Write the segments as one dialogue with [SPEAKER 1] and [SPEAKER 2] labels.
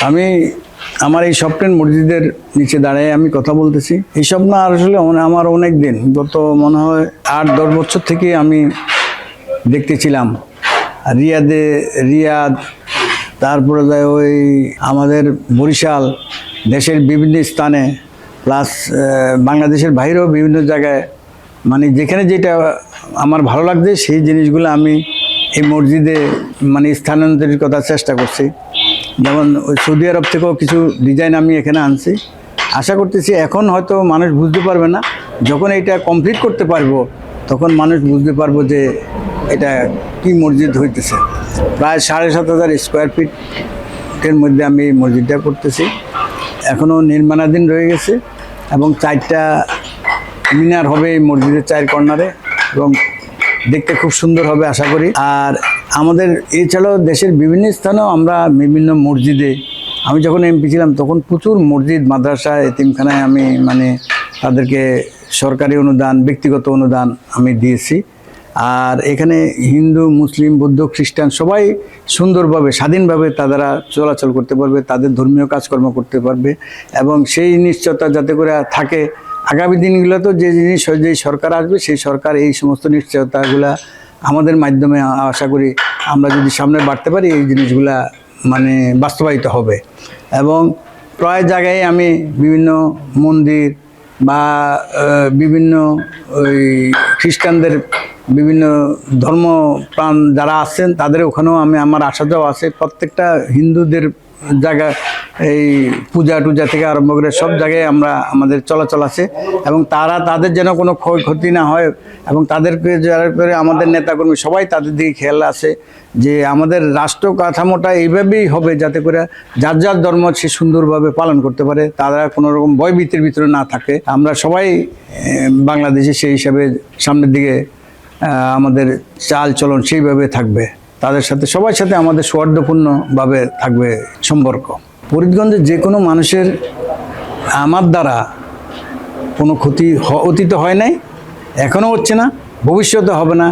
[SPEAKER 1] আমি আমার এই স্বপ্নের মসজিদের নিচে দাঁড়িয়ে আমি কথা বলতেছি। এই স্বপ্ন আসলে আমার অনেক দিন, গত মনে হয় 8-10 বছর থেকে আমি দেখতেছিলাম। রিয়াদ, তারপরে যায় ওই আমাদের বরিশাল, দেশের বিভিন্ন স্থানে, প্লাস বাংলাদেশের বাইরেও বিভিন্ন জায়গায়, মানে যেখানে যেটা আমার ভালো লাগছে সেই জিনিসগুলো আমি এই মসজিদে মানে স্থানান্তরিত করার চেষ্টা করছি। যেমন ওই সৌদি আরব থেকেও কিছু ডিজাইন আমি এখানে আনছি। আশা করতেছি এখন হয়তো মানুষ বুঝতে পারবে না, যখন এটা কমপ্লিট করতে পারবো তখন মানুষ বুঝতে পারবো যে এটা কি মসজিদ হইতেছে। প্রায় 7,500 স্কোয়ার ফিটের মধ্যে আমি মসজিদটা করতেছি। এখনও নির্মাণাধীন রয়ে গেছে এবং 4টা মিনার হবে এই মসজিদের 4 কর্নারে এবং দেখতে খুব সুন্দর হবে আশা করি। আর আমাদের এছাড়াও দেশের বিভিন্ন স্থানেও আমরা বিভিন্ন মসজিদে, আমি যখন এমপি ছিলাম তখন প্রচুর মসজিদ, মাদ্রাসা, এতিমখানায় আমি মানে তাদেরকে সরকারি অনুদান, ব্যক্তিগত অনুদান আমি দিয়েছি। আর এখানে হিন্দু, মুসলিম, বৌদ্ধ, খ্রিস্টান সবাই সুন্দরভাবে স্বাধীনভাবে তারা চলাচল করতে পারবে, তাদের ধর্মীয় কাজকর্ম করতে পারবে এবং সেই নিশ্চয়তা যাতে করে থাকে। আগামী দিনগুলোতেও যে সরকার আসবে সেই সরকার এই সমস্ত নিশ্চয়তাগুলা আমাদের মাধ্যমে আশা করি আমরা যদি সামনে বাড়তে পারি এই জিনিসগুলা মানে বাস্তবায়িত হবে। এবং প্রায় জায়গায় আমি বিভিন্ন মন্দির বা বিভিন্ন ওই খ্রিস্টানদের বিভিন্ন ধর্মপ্রাণ যারা আছেন তাদের ওখানেও আমি আমার আসা যাওয়া আছে। প্রত্যেকটা হিন্দুদের জায়গা এই পূজা টুজা থেকে আরম্ভ করে সব জায়গায় আমাদের চলাচল আছে এবং তাদের যেন কোনো ক্ষয়ক্ষতি না হয় এবং তাদেরকে যারা করে আমাদের নেতাকর্মী সবাই তাদের দিকে খেয়াল আছে যে আমাদের রাষ্ট্র কাঠামোটা এইভাবেই হবে যাতে করে যার যার ধর্ম সে সুন্দরভাবে পালন করতে পারে, তারা কোনো রকম ভয়ভীতির ভিতরে না থাকে। আমরা সবাই বাংলাদেশে সেই হিসাবে সামনের দিকে আমাদের চাল চলন সেইভাবে থাকবে, তাদের সাথে সবার সাথে আমাদের সৌহার্দ্যপূর্ণভাবে থাকবে সম্পর্ক। ফরিদগঞ্জে যে কোনো মানুষের আমার দ্বারা কোনো ক্ষতি অতীত হয় নাই, এখনও হচ্ছে না, ভবিষ্যতে হবে না,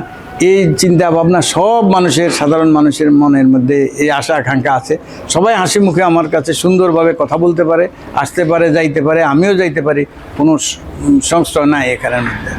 [SPEAKER 1] এই চিন্তা ভাবনা সব মানুষের, সাধারণ মানুষের মনের মধ্যে এই আশা আকাঙ্ক্ষা আছে। সবাই হাসি মুখে আমার কাছে সুন্দরভাবে কথা বলতে পারে, আসতে পারে, যাইতে পারে, আমিও যাইতে পারি, কোনো সংশয় নাই এখানের মধ্যে।